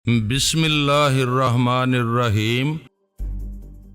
بسم اللہ الرحمن الرحیم۔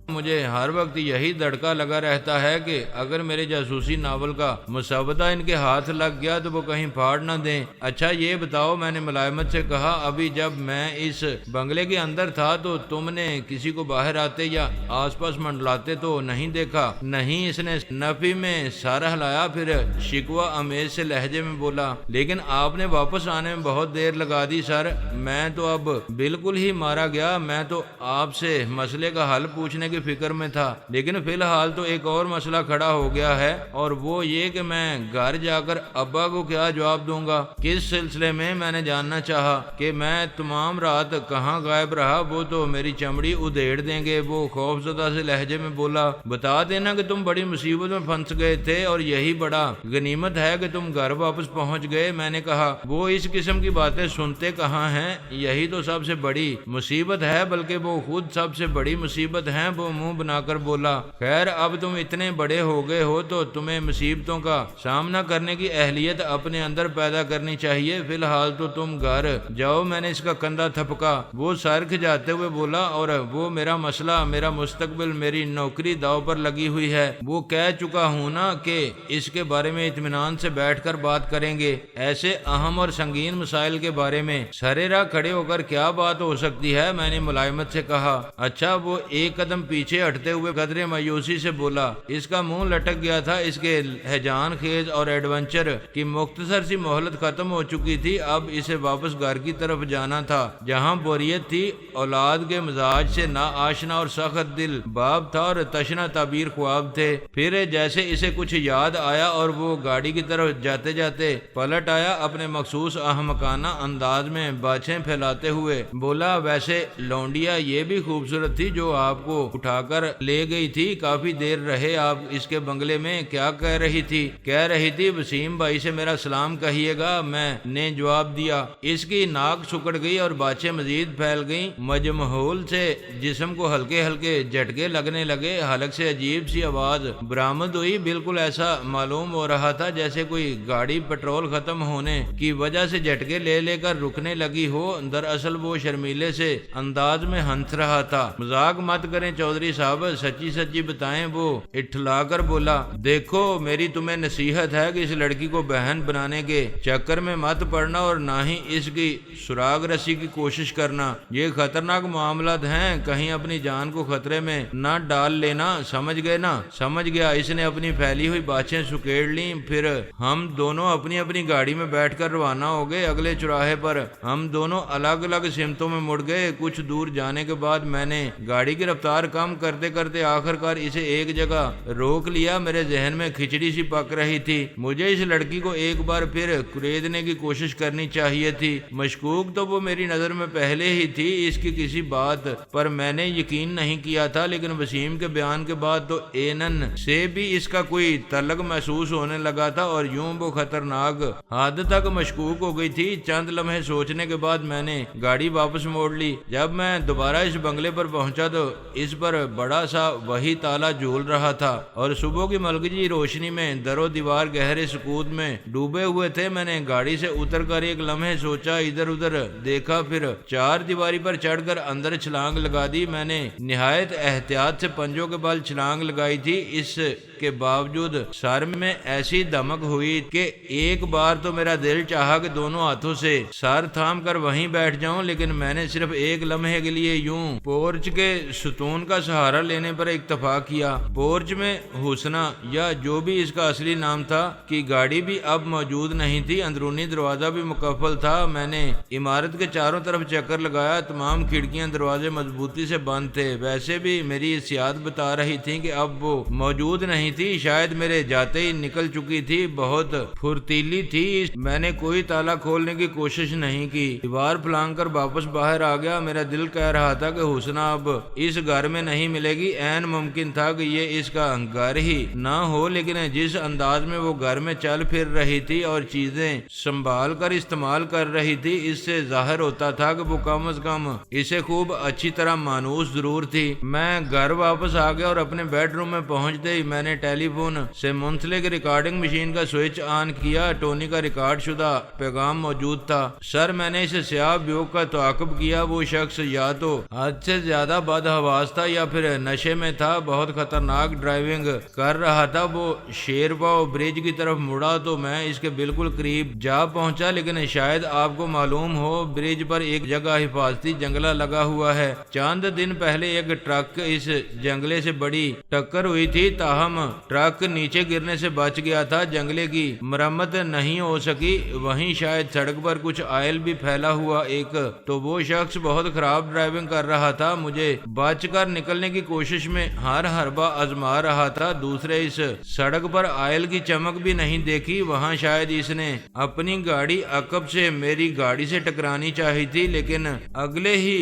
مجھے ہر وقت یہی دڑکا لگا رہتا ہے کہ اگر میرے جاسوسی ناول کا مسودہ ان کے ہاتھ لگ گیا تو وہ کہیں پھاڑ نہ دیں۔ اچھا یہ بتاؤ، میں نے ملائمت سے کہا، ابھی جب میں اس بنگلے کے اندر تھا تو تم نے کسی کو باہر آتے یا آس پاس منڈلاتے تو نہیں دیکھا؟ نہیں، اس نے نفی میں سر ہلایا، پھر شکوہ امیز سے لہجے میں بولا، لیکن آپ نے واپس آنے میں بہت دیر لگا دی سر، میں تو اب بالکل ہی مارا گیا۔ میں تو آپ سے مسئلے کا حل پوچھنے کی فکر میں تھا، لیکن فی الحال تو ایک اور مسئلہ کھڑا ہو گیا ہے، اور وہ یہ کہ میں گھر جا کر ابا کو کیا جواب دوں گا۔ کس سلسلے میں نے جاننا چاہا کہ میں تمام رات کہاں غائب رہا، وہ تو میری چمڑی ادھیڑ دیں گے۔ وہ خوفزدہ سے لہجے میں بولا، بتا دینا کہ تم بڑی مصیبت میں پھنس گئے تھے اور یہی بڑا غنیمت ہے کہ تم گھر واپس پہنچ گئے۔ میں نے کہا، وہ اس قسم کی باتیں سنتے کہاں ہیں، یہی تو سب سے بڑی مصیبت ہے، بلکہ وہ خود سب سے بڑی مصیبت ہیں۔ وہ منہ بنا کر بولا، خیر اب تم اتنے بڑے ہو گئے ہو تو تمہیں مصیبتوں کا سامنا کرنے کی اہلیت اپنے اندر پیدا کرنی چاہیے، فی الحال تو تم گھر جاؤ۔ میں نے اس کا کندھا تھپکا۔ وہ سر کھجاتے ہوئے بولا، اور وہ میرا مسئلہ، میرا مستقبل، میری نوکری داؤ پر لگی ہوئی ہے۔ وہ کہہ چکا ہوں نا کہ اس کے بارے میں اطمینان سے بیٹھ کر بات کریں گے۔ ایسے اہم اور سنگین مسائل کے بارے میں سرے راہ کھڑے ہو کر کیا بات ہو سکتی ہے؟ میں نے ملائمت سے کہا۔ اچھا، وہ ایک قدم پیچھے ہٹتے ہوئے قدرے مایوسی سے بولا، اس کا منہ لٹک گیا تھا، اس کے ہیجان خیز اور ایڈونچر کی مختصر سی مہلت ختم ہو چکی تھی، اب اسے واپس گھر کی طرف جانا تھا جہاں بوریت تھی، اولاد کے مزاج سے نا آشنا اور سخت دل باب تھا اور تشنا تعبیر خواب تھے۔ پھر جیسے اسے کچھ یاد آیا اور وہ گاڑی کی طرف جاتے جاتے پلٹ آیا، اپنے مخصوص احمقانہ انداز میں باچھیں پھیلاتے ہوئے بولا، ویسے لونڈیا یہ بھی خوبصورت تھی جو آپ کو اٹھا کر لے گئی تھی، کافی دیر رہے آپ اس کے بنگلے میں۔ کیا کہہ رہی تھی؟ کہہ رہی تھی وسیم بھائی سے میرا سلام کہیے گا۔ میں نے جواب دیا۔ اس کی ناک سکڑ گئی اور باچھیں مزید پھیل گئیں، مجمحول سے جسم کو ہلکے ہلکے جھٹکے لگنے لگے، حلق سے عجیب سی آواز برآمد ہوئی، بالکل ایسا معلوم ہو رہا تھا جیسے کوئی گاڑی پٹرول ختم ہونے کی وجہ سے جھٹکے لے لے کر رکنے لگی ہو، دراصل وہ شرمیلے سے انداز میں ہنس رہا تھا۔ مذاق مت کریں چودھری صاحب، سچی سچی بتائیں۔ وہ اٹھلا کر بولا، دیکھو میری تمہیں نصیحت ہے کہ اس لڑکی کو بہن بنانے کے چکر میں مت پڑنا اور نہ ہی اس کی سراغ رسی کی کوشش کرنا، یہ خطرناک معاملات ہیں، کہیں اپنی جان کو خطرے میں نہ ڈال لینا، سمجھ گئے نا؟ سمجھ گیا۔ اس نے اپنی پھیلی ہوئی باچھیں سکیڑ لیں، پھر ہم دونوں اپنی اپنی گاڑی میں بیٹھ کر روانہ ہو گئے۔ اگلے چوراہے پر ہم دونوں الگ الگ سمتوں میں مڑ گئے۔ کچھ دور جانے کے بعد میں نے گاڑی کی رفتار کم کرتے کرتے آخر کار اسے ایک جگہ روک لیا۔ میرے ذہن میں کھچڑی سی پک رہی تھی، مجھے اس لڑکی کو ایک بار پھر کریدنے کی کوشش کرنی چاہیے تھی۔ مشکوک تو وہ میری نظر میں پہلے ہی تھی، اس کی کسی بات پر میں نے یقین نہیں کیا تھا، لیکن وسیم کے بیان کے بعد تو اینن سے بھی اس کا کوئی تعلق محسوس ہونے لگا تھا، اور یوں وہ خطرناک حد تک مشکوک ہو گئی تھی۔ چند لمحے سوچنے کے بعد میں نے گاڑی واپس موڑ لی۔ جب میں دوبارہ اس بنگلے پر پہنچا تو اس پر بڑا سا وہی تالا جھول رہا تھا، اور صبح کی ملگجی روشنی میں در و دیوار گہرے سکوت میں ڈوبے ہوئے تھے۔ میں نے گاڑی سے اتر کر ایک لمحے سوچا، ادھر ادھر دیکھا، پھر چار دیواری پر چڑھ کر اندر چھلانگ لگا دی۔ میں نے نہایت احتیاط سے پنجوں کے بل چھلانگ لگائی تھی، اس کے باوجود سر میں ایسی دمک ہوئی کہ ایک بار تو میرا دل چاہا کہ دونوں ہاتھوں سے سر تھام کر وہیں بیٹھ جاؤں، لیکن میں نے صرف ایک لمحے کے لیے یوں پورچ کے ستون کا سہارا لینے پر اکتفا کیا۔ پورچ میں حسنہ، یا جو بھی اس کا اصلی نام تھا، کی گاڑی بھی اب موجود نہیں تھی، اندرونی دروازہ بھی مقفل تھا۔ میں نے عمارت کے چاروں طرف چکر لگایا، تمام کھڑکیاں دروازے مضبوطی سے بند تھے، ویسے بھی میری حسیات بتا رہی تھی کہ اب وہ موجود نہیں تھی، شاید میرے جاتے ہی نکل چکی تھی، بہت پھرتیلی تھی۔ میں نے کوئی تالا کھولنے کی کوشش نہیں کی، دیوار پھلانگ کر واپس باہر آ گیا۔ میرا دل کہہ رہا تھا کہ حسنہ اب اس گھر میں نہیں ملے گی، عین ممکن تھا کہ یہ اس کا گھر ہی نہ ہو، لیکن جس انداز میں وہ گھر میں چل پھر رہی تھی اور چیزیں سنبھال کر استعمال کر رہی تھی، اس سے ظاہر ہوتا تھا کہ وہ کم از کم اسے خوب اچھی طرح مانوس ضرور تھی۔ میں گھر واپس آ گیا اور اپنے بیڈ روم میں پہنچتے ہی میں نے ٹیلی فون سے منسلک ریکارڈنگ مشین کا سوئچ آن کیا۔ ٹونی کا ریکارڈ شدہ پیغام موجود تھا۔ سر میں نے اس سیاہ بیوق کا تعاقب کیا۔ وہ شخص یا تو حد سے زیادہ بدحواس تھا یا پھر نشے میں تھا، بہت خطرناک ڈرائیونگ کر رہا تھا۔ وہ شیرپاؤ برج کی طرف مڑا تو میں اس کے بالکل قریب جا پہنچا، لیکن شاید آپ کو معلوم ہو برج پر ایک جگہ حفاظتی جنگلہ لگا ہوا ہے۔ چند دن پہلے ایک ٹرک اس جنگلے سے بڑی ٹکر ہوئی تھی، تاہم ٹرک نیچے گرنے سے بچ گیا تھا۔ جنگلے کی مرمت نہیں ہو سکی۔ وہیں شاید سڑک پر کچھ آئل بھی پھیلا ہوا ایک تو وہ شخص بہت خراب ڈرائیونگ کر رہا تھا، مجھے بچ کر نکلنے کی کوشش میں ہر حربہ آزما رہا تھا۔ دوسرے اس سڑک پر آئل کی چمک بھی نہیں دیکھی، وہاں شاید اس نے اپنی گاڑی عقب سے میری گاڑی سے ٹکرانی چاہی تھی، لیکن اگلے ہی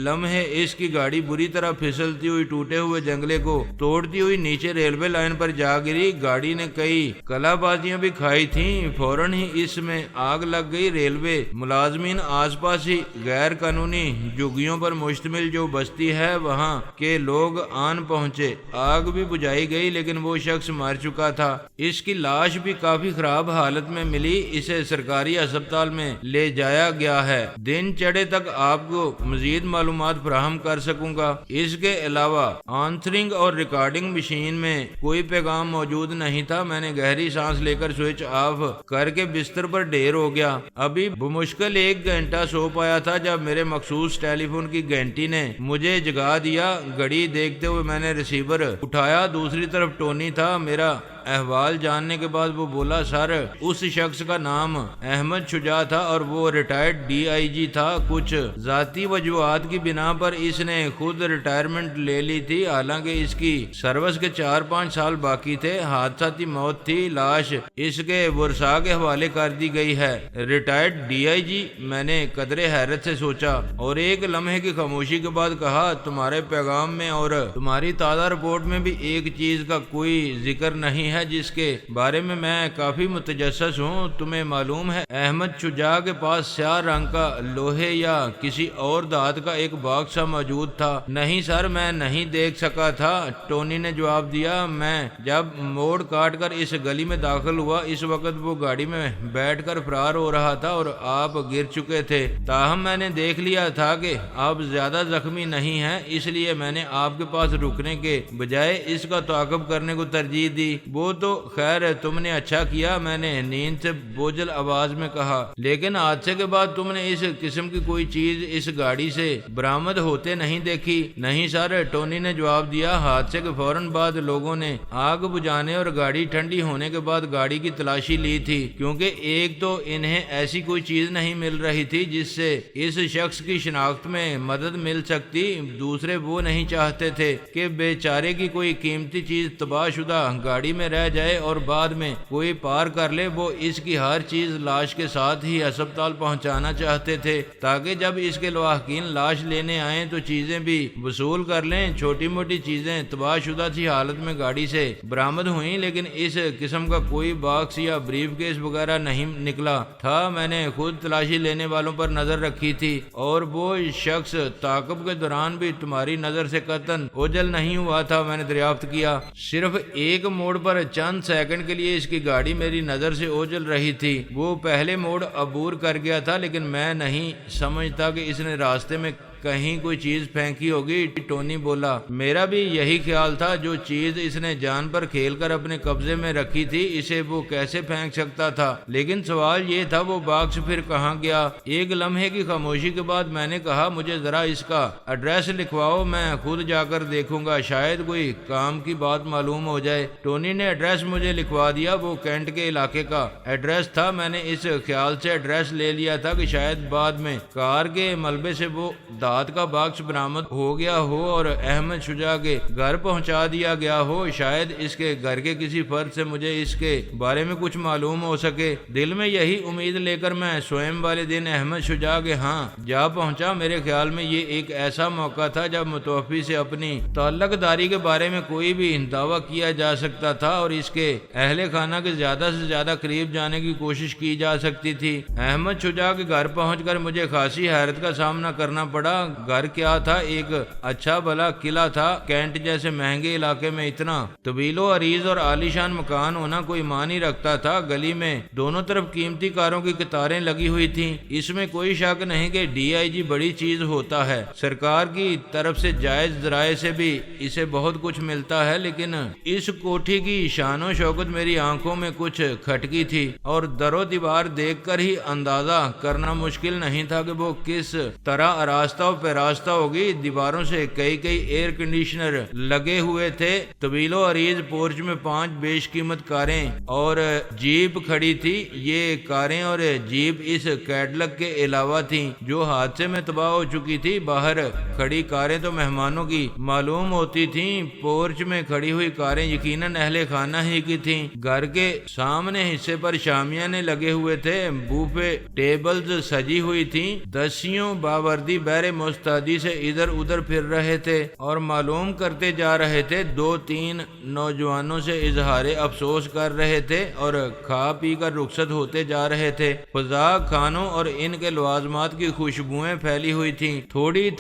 لمحے اس کی گاڑی بری طرح پھسلتی ہوئی ٹوٹے ہوئے جنگلے کو توڑتی ہوئی نیچے ریلوے لائن پر جا گری۔ گاڑی نے کئی کلا بازیاں بھی کھائی تھیں، فوراً ہی اس میں آگ لگ گئی۔ ریلوے ملازمین آس پاس ہی غیر قانونی جھگیوں پر مشتمل جو بستی ہے وہاں کے لوگ آن پہنچے۔ آگ بھی بجھائی گئی، لیکن وہ شخص مر چکا تھا۔ اس کی لاش بھی کافی خراب حالت میں ملی۔ اسے سرکاری ہسپتال میں لے جایا گیا ہے۔ دن چڑھے تک آپ کو مزید معلومات فراہم کر سکوں گا۔ اس کے علاوہ آنسرنگ اور ریکارڈنگ مشین میں کوئی پیغام موجود نہیں تھا۔ میں نے گہری سانس لے کر سوئچ آف کر کے بستر پر ڈھیر ہو گیا۔ ابھی بمشکل 1 گھنٹہ سو پایا تھا جب میرے مخصوص ٹیلی فون کی گھنٹی نے مجھے جگا دیا۔ گھڑی دیکھتے ہوئے میں نے ریسیور اٹھایا۔ دوسری طرف ٹونی تھا۔ میرا احوال جاننے کے بعد وہ بولا، سر اس شخص کا نام احمد شجاع تھا اور وہ ریٹائرڈ DIG تھا۔ کچھ ذاتی وجوہات کی بنا پر اس نے خود ریٹائرمنٹ لے لی تھی، حالانکہ اس کی سروس کے 4-5 سال باقی تھے۔ حادثاتی موت تھی۔ لاش اس کے ورثاء کے حوالے کر دی گئی ہے۔ ریٹائرڈ DIG، میں نے قدرے حیرت سے سوچا اور ایک لمحے کی خاموشی کے بعد کہا، تمہارے پیغام میں اور تمہاری تازہ رپورٹ میں بھی ایک چیز کا کوئی ذکر نہیں ہے جس کے بارے میں کافی متجسس ہوں۔ تمہیں معلوم ہے احمد شجاع کے پاس سیاہ رنگ کا لوہے یا کسی اور دھات کا ایک باکس سا موجود تھا؟ نہیں سر، میں نہیں دیکھ سکا تھا، ٹونی نے جواب دیا۔ میں جب موڑ کاٹ کر اس گلی میں داخل ہوا اس وقت وہ گاڑی میں بیٹھ کر فرار ہو رہا تھا اور آپ گر چکے تھے۔ تاہم میں نے دیکھ لیا تھا کہ آپ زیادہ زخمی نہیں ہیں، اس لیے میں نے آپ کے پاس رکنے کے بجائے اس کا تعاقب کرنے کو ترجیح دی۔ وہ تو خیر تم نے اچھا کیا، میں نے نیند سے بوجھل آواز میں کہا، لیکن حادثے کے بعد تم نے اس قسم کی کوئی چیز اس گاڑی سے برآمد ہوتے نہیں دیکھی؟ نہیں سر، ٹونی نے جواب دیا۔ حادثے کے فوراً بعد لوگوں نے آگ بجھانے اور گاڑی ٹھنڈی ہونے کے بعد گاڑی کی تلاشی لی تھی، کیونکہ ایک تو انہیں ایسی کوئی چیز نہیں مل رہی تھی جس سے اس شخص کی شناخت میں مدد مل سکتی، دوسرے وہ نہیں چاہتے تھے کہ بیچارے کی کوئی قیمتی چیز تباہ شدہ گاڑی میں رہ جائے اور بعد میں کوئی پار کر لے۔ وہ اس کی ہر چیز لاش کے ساتھ ہی ہسپتال پہنچانا چاہتے تھے تاکہ جب اس کے لواحقین لاش لینے آئیں تو چیزیں بھی وصول کر لیں۔ چھوٹی موٹی چیزیں تباہ شدہ سی حالت میں گاڑی سے برآمد ہوئیں، لیکن اس قسم کا کوئی باکس یا بریف کیس وغیرہ نہیں نکلا تھا۔ میں نے خود تلاشی لینے والوں پر نظر رکھی تھی اور وہ شخص تعاقب کے دوران بھی تمہاری نظر سے قطعاً اوجھل نہیں ہوا تھا۔ میں نے دریافت کیا صرف ایک موڑ پر چند سیکنڈ کے لیے اس کی گاڑی میری نظر سے اوجھل رہی تھی۔ وہ پہلے موڑ عبور کر گیا تھا، لیکن میں نہیں سمجھتا کہ اس نے راستے میں کہیں کوئی چیز پھینکی ہوگی، ٹونی بولا۔ میرا بھی یہی خیال تھا، جو چیز اس نے جان پر کھیل کر اپنے قبضے میں رکھی تھی اسے وہ کیسے پھینک سکتا تھا، لیکن سوال یہ تھا وہ باکس پھر کہاں گیا؟ ایک لمحے کی خاموشی کے بعد میں نے کہا، مجھے ذرا اس کا ایڈریس لکھواؤ، میں خود جا کر دیکھوں گا، شاید کوئی کام کی بات معلوم ہو جائے۔ ٹونی نے ایڈریس مجھے لکھوا دیا۔ وہ کینٹ کے علاقے کا ایڈریس تھا۔ میں نے اس خیال سے ایڈریس لے لیا تھا کہ شاید بعد میں کار کے ملبے سے وہ دھات کا باکس برآمد ہو گیا ہو اور احمد شجاع کے گھر پہنچا دیا گیا ہو۔ شاید اس کے گھر کے کسی فرد سے مجھے اس کے بارے میں کچھ معلوم ہو سکے۔ دل میں یہی امید لے کر میں سوئم والے دن احمد شجاع کے ہاں جا پہنچا۔ میرے خیال میں یہ ایک ایسا موقع تھا جب متوفی سے اپنی تعلق داری کے بارے میں کوئی بھی دعویٰ کیا جا سکتا تھا اور اس کے اہل خانہ کے زیادہ سے زیادہ قریب جانے کی کوشش کی جا سکتی تھی۔ احمد شجاع کے گھر پہنچ کر مجھے خاصی حیرت کا سامنا کرنا پڑا۔ گھر کیا تھا، ایک اچھا بھلا قلعہ تھا۔ کینٹ جیسے مہنگے علاقے میں اتنا طویل و عریض اور عالیشان مکان ہونا کوئی معنی رکھتا تھا۔ گلی میں دونوں طرف قیمتی کاروں کی قطاریں لگی ہوئی تھیں۔ اس میں کوئی شک نہیں کہ ڈی آئی جی بڑی چیز ہوتا ہے۔ سرکار کی طرف سے جائز ذرائع سے بھی اسے بہت کچھ ملتا ہے، لیکن اس کوٹھی کی شان و شوکت میری آنکھوں میں کچھ کھٹکی تھی، اور در و دیوار دیکھ کر ہی اندازہ کرنا مشکل نہیں تھا کہ وہ کس طرح آراستہ و پیراستہ ہوگی۔ دیواروں سے کئی ایئر کنڈیشنر لگے ہوئے تھے۔ طویل و عریض پورچ میں 5 بیش قیمت کاریں اور جیپ کھڑی تھی۔ یہ کاریں اور جیپ اس کیڈلک کے علاوہ تھیں جو حادثے میں تباہ ہو چکی تھی۔ باہر کھڑی کاریں تو مہمانوں کی معلوم ہوتی تھیں، پورچ میں کھڑی ہوئی کاریں یقیناً اہل خانہ ہی کی تھیں۔ گھر کے سامنے حصے پر شامیانے لگے ہوئے تھے، بوفے ٹیبلز سجی ہوئی تھیں۔ دسیوں باوردی بہر مستعدی سے ادھر ادھر پھر رہے تھے اور معلوم کرتے جا رہے تھے۔ 2-3 نوجوانوں سے اظہار افسوس کر رہے تھے اور کھا پی کر رخصت ہوتے جا رہے تھے۔ فضا کھانوں اور ان کے لوازمات کی خوشبوئیں پھیلی ہوئی تھیں۔ تھوڑی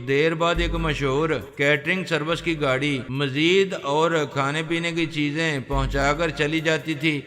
دیر بعد ایک مشہور کیٹرنگ سروس کی گاڑی مزید اور کھانے پینے کی چیزیں پہنچا کر چلی جاتی تھی۔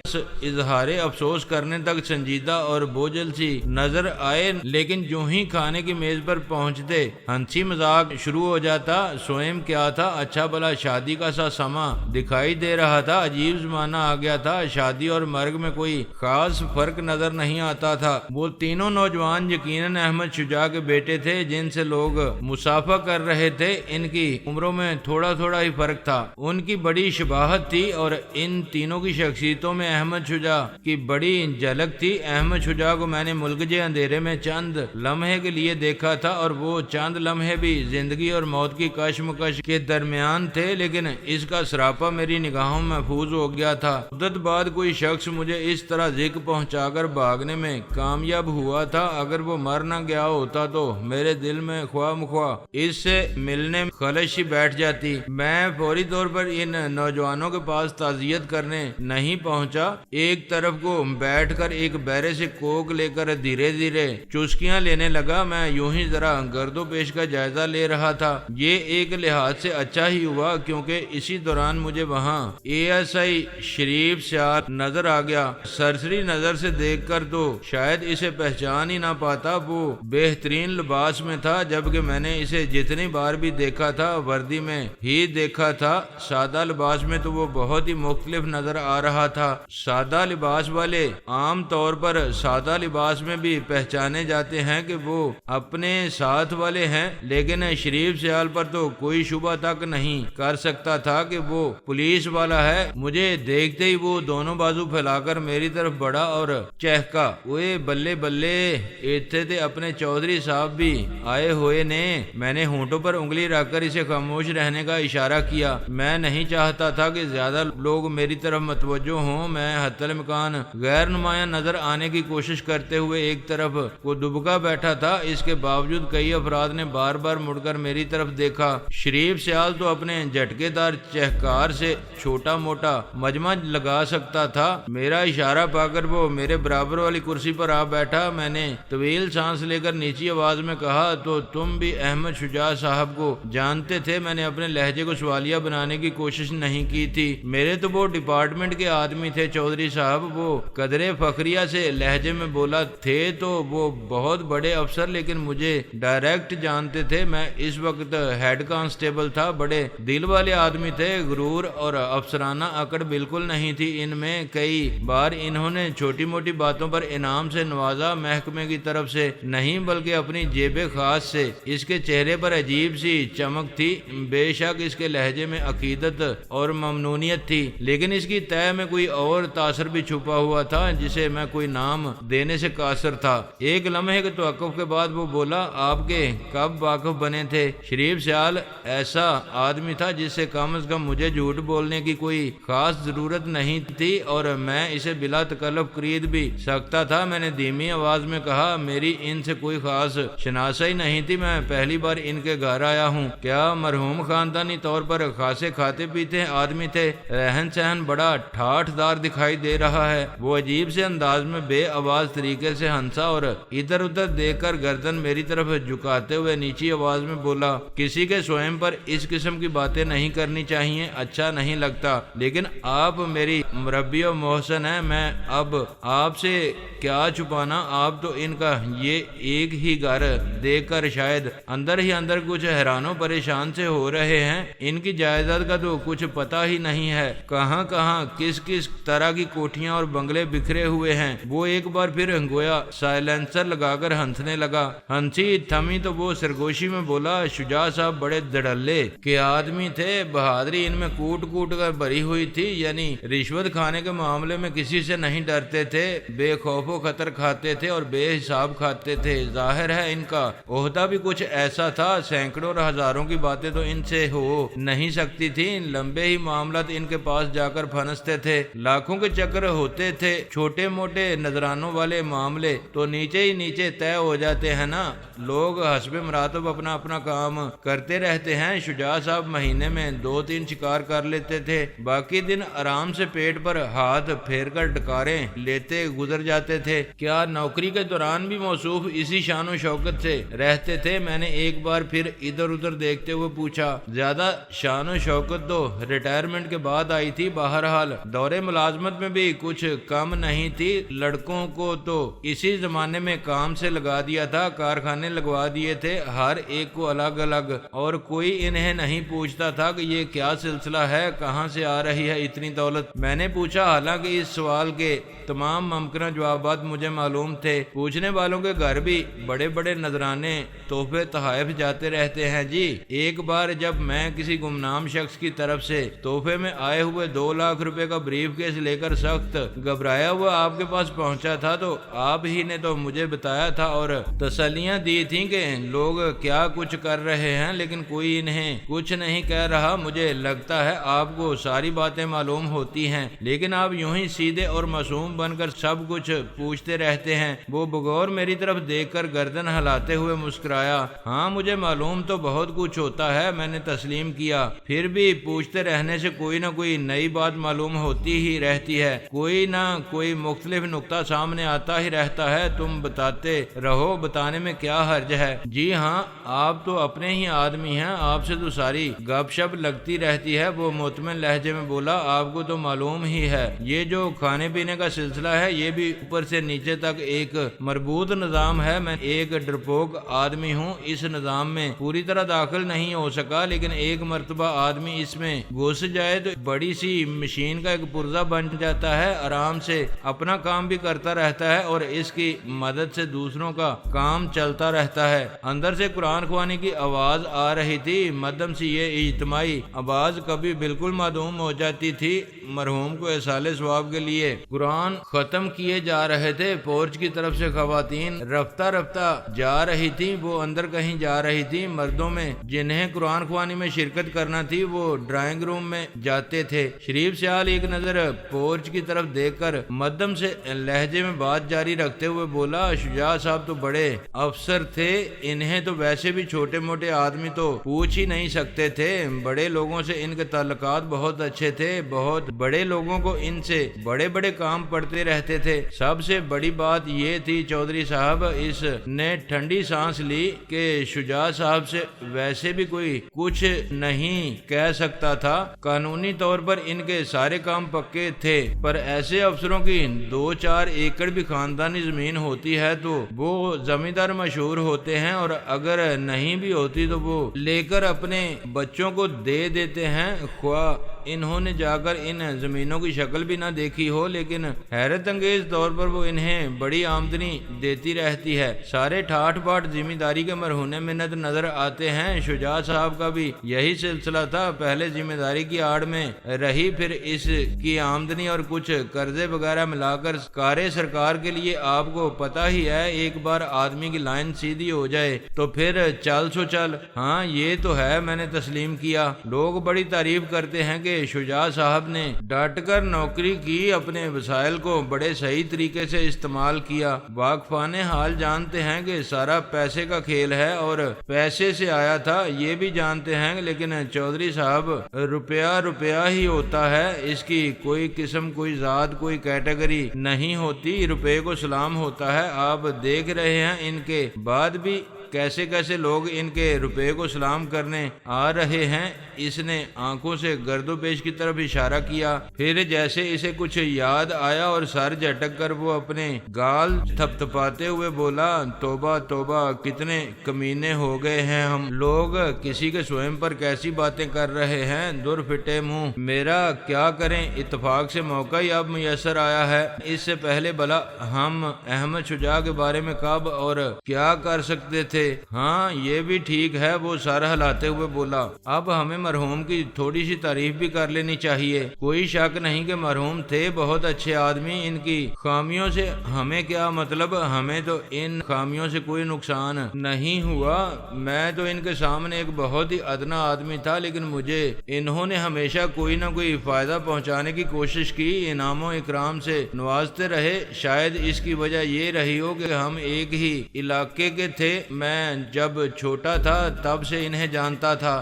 اظہار افسوس کرنے تک سنجیدہ اور بوجھل سی نظر آئے، لیکن جو ہی کھانے کی میز پر پہنچتے ہنسی مذاق شروع ہو جاتا۔ سوئم کیا تھا، اچھا بھلا شادی کا سا سما دکھائی دے رہا تھا۔ عجیب زمانہ آ گیا تھا۔ شادی اور مرگ میں کوئی خاص فرق نظر نہیں آتا تھا۔ وہ تینوں نوجوان یقیناً احمد شجاع کے بیٹے تھے جن سے لوگ مصافحہ کر رہے تھے۔ ان کی عمروں میں تھوڑا ہی فرق تھا۔ ان کی بڑی شباہت تھی اور ان تینوں کی شخصیتوں میں احمد شجاع کی بڑی جھلک تھی۔ احمد شجاع کو میں نے ملگجے اندھیرے میں چند لمحے کے لیے دیکھا تھا، اور وہ چند لمحے بھی زندگی اور موت کی کشمکش کے درمیان تھے، لیکن اس کا سراپا میری نگاہوں میں محفوظ ہو گیا تھا۔ مدت بعد کوئی شخص مجھے اس طرح ذک پہنچا کر بھاگنے میں کامیاب ہوا تھا۔ اگر وہ مر نہ گیا ہوتا تو میرے دل میں خواہ مخواہ اس سے ملنے میں خلش ہی بیٹھ جاتی۔ میں فوری طور پر ان نوجوانوں کے پاس تعزیت کرنے نہیں پہنچا۔ ایک طرف کو بیٹھ کر ایک بیرے سے کوک لے کر دھیرے چسکیاں لینے لگا۔ میں یوں ہی ذرا گرد و پیش کا جائزہ لے رہا تھا۔ یہ ایک لحاظ سے اچھا ہی ہوا کیونکہ اسی دوران مجھے وہاں اے ایس آئی شریف سیال نظر آ گیا۔ سرسری نظر سے دیکھ کر تو شاید اسے پہچان ہی نہ پاتا۔ وہ بہترین لباس میں تھا، جبکہ میں نے اسے جتنی بار بھی دیکھا تھا وردی میں ہی دیکھا تھا۔ سادہ لباس میں تو وہ بہت ہی مختلف نظر آ رہا تھا۔ سادہ لباس والے عام طور پر سادہ لباس میں بھی پہچانے جاتے ہیں کہ وہ اپنے ساتھ والے ہیں، لیکن شریف سیال پر تو کوئی شبہ تک نہیں کر سکتا تھا کہ وہ پولیس والا ہے۔ مجھے دیکھتے ہی وہ دونوں بازو پھیلا کر میری طرف بڑھا اور چہکا، اوئے بلے بلے، ایتھے تے اپنے چودھری صاحب بھی آئے ہوئے نے۔ میں نے ہونٹوں پر انگلی رکھ کر اسے خاموش رہنے کا اشارہ کیا۔ میں نہیں چاہتا تھا کہ زیادہ لوگ میری طرف متوجہ ہوں۔ میں حتی الامکان غیر نمایاں نظر آنے کی کوشش کرتے ہوئے ایک طرف کو دبکا بیٹھا تھا۔ اس کے باوجود کئی افراد نے بار بار مڑ کر میری طرف دیکھا۔ شریف سیال تو اپنے جھٹکے دار چہکار سے چھوٹا موٹا مجمع لگا سکتا تھا۔ میرا اشارہ پا کر وہ میرے برابر والی کرسی پر آ بیٹھا۔ میں نے طویل سانس لے کر نیچی آواز میں کہا، تو تم بھی احمد شجاع صاحب کو جانتے تھے؟ میں نے اپنے لہجے کو سوالیہ بنانے کی کوشش نہیں کی تھی۔ میرے تو وہ ڈپارٹمنٹ کے آدمی تھے چودھری صاحب، وہ قدرے فخریہ سے لہجے میں بولا۔ تھے تو وہ بہت بڑے افسر، لیکن مجھے ڈائریکٹ جانتے تھے۔ میں اس وقت ہیڈ کانسٹیبل تھا۔ بڑے دل والے آدمی تھے، غرور اور افسرانہ اکڑ بالکل نہیں تھی ان میں۔ کئی بار انہوں نے چھوٹی موٹی باتوں پر انعام سے نوازا، محکمے کی طرف سے نہیں بلکہ اپنی جیب خاص سے۔ اس کے چہرے پر عجیب سی چمک تھی۔ بے شک اس کے لہجے میں عقیدت اور ممنونیت تھی، لیکن اس کی تہ میں کوئی اور تاثر بھی چھپا ہوا تھا جسے میں کوئی نام دینے سے قاصر تھا۔ ایک لمحے کے توقف کے بعد وہ بولا، آپ کے کب واقف بنے تھے؟ شریف سیال ایسا آدمی تھا جس سے کم از کم مجھے جھوٹ بولنے کی کوئی خاص ضرورت نہیں تھی اور میں اسے بلا تکلف خرید بھی سکتا تھا۔ میں نے دھیمی آواز میں کہا، میری ان سے کوئی خاص شناسائی نہیں تھی، میں پہلی بار ان کے گھر آیا ہوں۔ کیا مرحوم خاندانی طور پر خاصے کھاتے پیتے آدمی تھے؟ رہن سہن بڑا ٹھاٹھ دار دکھائی دے رہا ہے۔ وہ عجیب سے انداز میں بے آواز طریقے سے ہنسا اور ادھر ادھر دیکھ کر گردن میری طرف جھکاتے ہوئے نیچی آواز میں بولا، کسی کے سوئم پر اس قسم کی باتیں نہیں کرنی چاہیے، اچھا نہیں لگتا، لیکن آپ میری مربی و محسن ہیں، میں اب آپ سے کیا چھپانا، آپ تو ان کا یہ ایک ہی گھر دیکھ کر شاید اندر ہی اندر کچھ حیران و پریشان سے ہو رہے ہیں، ان کی جائیداد کا تو کچھ پتہ ہی نہیں ہے، کہاں کہاں کس کس طرح کی کوٹھیاں اور بنگلے بکھرے ہوئے ہیں۔ وہ ایک بار پھر گویا سائلنسر لگا کر ہنسنے لگا، ہنسی تھمی تو وہ سرگوشی میں بولا، شجاع صاحب بڑے دھڑلے کے آدمی تھے، بہادری ان میں کوٹ کوٹ کر بھری ہوئی تھی، یعنی رشوت کھانے کے معاملے میں کسی سے نہیں ڈرتے تھے، بے خوف و خطر کھاتے تھے اور بے حساب کھاتے تھے، ظاہر ہے ان کا عہدہ بھی کچھ ایسا تھا، سینکڑوں اور ہزاروں کی باتیں تو ان سے ہو نہیں سکتی تھیں، لمبے ہی معاملات ان کے پاس جا کر پھنستے تھے، لاکھوں کے چکر ہوتے تھے، چھوٹے موٹے نذرانوں والے معاملے تو نیچے ہی نیچے طے ہو جاتے ہیں نا، لوگ حسب مراتب اپنا اپنا کام کرتے رہتے ہیں۔ شجاع صاحب مہینے میں 2-3 شکار کر لیتے تھے، باقی دن آرام سے پیٹ پر ہاتھ پھیر کر ڈکاریں لیتے گزر جاتے تھے۔ کیا نوکری کے دوران بھی موصوف اسی شان و شوکت سے رہتے تھے؟ میں نے ایک بار پھر ادھر ادھر دیکھتے ہوئے پوچھا۔ زیادہ شان و شوکت تو ریٹائرمنٹ کے بعد آئی تھی، بہرحال دور ملازمت میں بھی کچھ کم نہیں تھی، لڑکوں کو تو اسی زمانے میں کام سے لگا دیا تھا، کارخانے لگوا دیے تھے، ہر ایک کو الگ الگ، اور کوئی انہیں نہیں پوچھتا تھا کہ یہ کیا سلسلہ ہے، کہاں سے آ رہی ہے اتنی دولت۔ میں نے پوچھا، حالانکہ اس سوال کے تمام ممکنہ جوابات مجھے معلوم تھے، پوچھنے والوں کے گھر بھی بڑے بڑے نذرانے تحفے تحائف جاتے رہتے ہیں جی۔ ایک بار جب میں کسی گمنام شخص کی طرف سے تحفے میں آئے ہوئے 2 لاکھ روپے کا بریف کیس لے کر سخت گھبرایا ہوا آپ کے پاس پہنچا تھا تو آپ ہی نے تو مجھے بتایا تھا اور تسلیاں دی تھیں کہ لوگ کیا کچھ کر رہے ہیں، لیکن کوئی انہیں کچھ نہیں کہہ رہا۔ مجھے لگتا ہے آپ کو ساری باتیں معلوم ہوتی ہیں، لیکن آپ یوں ہی سیدھے اور معصوم بن کر سب کچھ پوچھتے رہتے ہیں۔ وہ بغور میری طرف دیکھ کر گردن ہلاتے ہوئے مسکرایا۔ ہاں مجھے معلوم تو بہت کچھ ہوتا ہے، میں نے تسلیم کیا، پھر بھی پوچھتے رہنے سے کوئی نہ کوئی نئی بات معلوم ہوتی ہی رہتی ہے، کوئی نہ کوئی مختلف نقطہ سامنے آتا ہی رہتا ہے، تم بتاتے رہو، بتانے میں کیا حرج ہے۔ جی ہاں، آپ تو اپنے ہی آدمی ہیں، آپ سے تو ساری گپ شپ لگتی رہتی ہے، وہ مطمئن لہجے میں بولا۔ آپ کو تو معلوم ہی ہے، یہ جو کھانے پینے کا سلسلہ ہے یہ بھی اوپر سے نیچے تک ایک مربوط نظام ہے، میں ایک ڈرپوک آدمی ہوں، اس نظام میں پوری طرح داخل نہیں ہو سکا، لیکن ایک مرتبہ آدمی اس میں گھس جائے تو بڑی سی مشین کا ایک پرزہ بن جاتا ہے، آرام سے اپنا کام بھی کرتا رہتا ہے اور اس کی مدد سے دوسروں کا کام چلتا رہتا ہے۔ اندر سے قرآن خوانی کی آواز آ رہی تھی، مدھم سی یہ اجتماعی آواز کبھی بالکل معدوم ہو جاتی تھی۔ مرحوم کو احصال ثواب کے لیے قرآن ختم کیے جا رہے تھے، پورچ کی طرف سے خواتین رفتہ رفتہ جا رہی تھی، وہ اندر کہیں جا رہی تھی، مردوں میں جنہیں قرآن خوانی میں شرکت کرنا تھی وہ ڈرائنگ روم میں جاتے تھے۔ شریف سیال ایک نظر پورچ کی طرف دیکھ کر مدھم سے لہجے میں بات جاری رکھتے ہوئے بولا، شجاع صاحب تو بڑے افسر تھے، انہیں تو ویسے بھی چھوٹے موٹے آدمی تو پوچھ ہی نہیں سکتے تھے، بڑے لوگوں سے ان کے تعلقات بہت اچھے تھے، بہت بڑے لوگوں کو ان سے بڑے بڑے کام پڑتے رہتے تھے۔ سب سے بڑی بات یہ تھی چودھری صاحب، اس نے ٹھنڈی سانس لی کہ شجاع صاحب سے ویسے بھی کوئی کچھ نہیں کہہ سکتا تھا، قانونی طور پر ان کے سارے کام پکے تھے، پر ایسے افسروں کی 2-4 ایکڑ بھی خاندانی زمین ہوتی ہے تو وہ زمیندار مشہور ہوتے ہیں، اور اگر نہیں بھی ہوتی تو وہ لے کر اپنے بچوں کو دے دیتے ہیں، خواہ انہوں نے جا کر ان زمینوں کی شکل بھی نہ دیکھی ہو، لیکن حیرت انگیز طور پر وہ انہیں بڑی آمدنی دیتی رہتی ہے۔ سارے ٹھاٹ باٹ ذمہ داری کے مرہون منت نظر آتے ہیں۔ شجاع صاحب کا بھی یہی سلسلہ تھا، پہلے ذمہ داری کی آڑ میں رہی، پھر اس کی آمدنی اور کچھ قرضے وغیرہ ملا کر کارے سرکار کے لیے آپ کو پتہ ہی ہے، ایک بار آدمی کی لائن سیدھی ہو جائے تو پھر چل سو چل۔ ہاں یہ تو ہے، میں نے تسلیم کیا۔ لوگ بڑی تعریف کرتے ہیں کہ شجاع صاحب نے ڈٹ کر نوکری کی، اپنے وسائل کو بڑے صحیح طریقے سے استعمال کیا۔ واقفان حال جانتے ہیں کہ سارا پیسے کا کھیل ہے اور پیسے سے آیا تھا، یہ بھی جانتے ہیں، لیکن چودھری صاحب روپیہ ہی ہوتا ہے، اس کی کوئی قسم، کوئی ذات، کوئی کیٹیگری نہیں ہوتی، روپے کو سلام ہوتا ہے۔ آپ دیکھ رہے ہیں ان کے بعد بھی کیسے کیسے لوگ ان کے روپے کو سلام کرنے آ رہے ہیں۔ اس نے آنکھوں سے گرد و پیش کی طرف اشارہ کیا، پھر جیسے اسے کچھ یاد آیا اور سر جھٹک کر وہ اپنے گال تھپ تھپاتے ہوئے بولا، توبہ توبہ، کتنے کمینے ہو گئے ہیں ہم لوگ، کسی کے سوئم پر کیسی باتیں کر رہے ہیں، دور پھٹے منہ، میرا کیا کریں، اتفاق سے موقع ہی اب میسر آیا ہے، اس سے پہلے بھلا ہم احمد شجاع کے بارے میں کب اور کیا کر سکتے تھے۔ ہاں یہ بھی ٹھیک ہے، وہ سر ہلاتے ہوئے بولا، اب ہمیں مرحوم کی تھوڑی سی تعریف بھی کر لینی چاہیے، کوئی شک نہیں کہ مرحوم تھے بہت اچھے آدمی، ان کی خامیوں سے ہمیں کیا مطلب، ہمیں تو ان خامیوں سے کوئی نقصان نہیں ہوا، میں تو ان کے سامنے ایک بہت ہی ادنا آدمی تھا، لیکن مجھے انہوں نے ہمیشہ کوئی نہ کوئی فائدہ پہنچانے کی کوشش کی، انعام و اکرام سے نوازتے رہے، شاید اس کی وجہ یہ رہی ہو کہ ہم ایک ہی علاقے کے تھے، میں جب چھوٹا تھا تب سے انہیں جانتا تھا،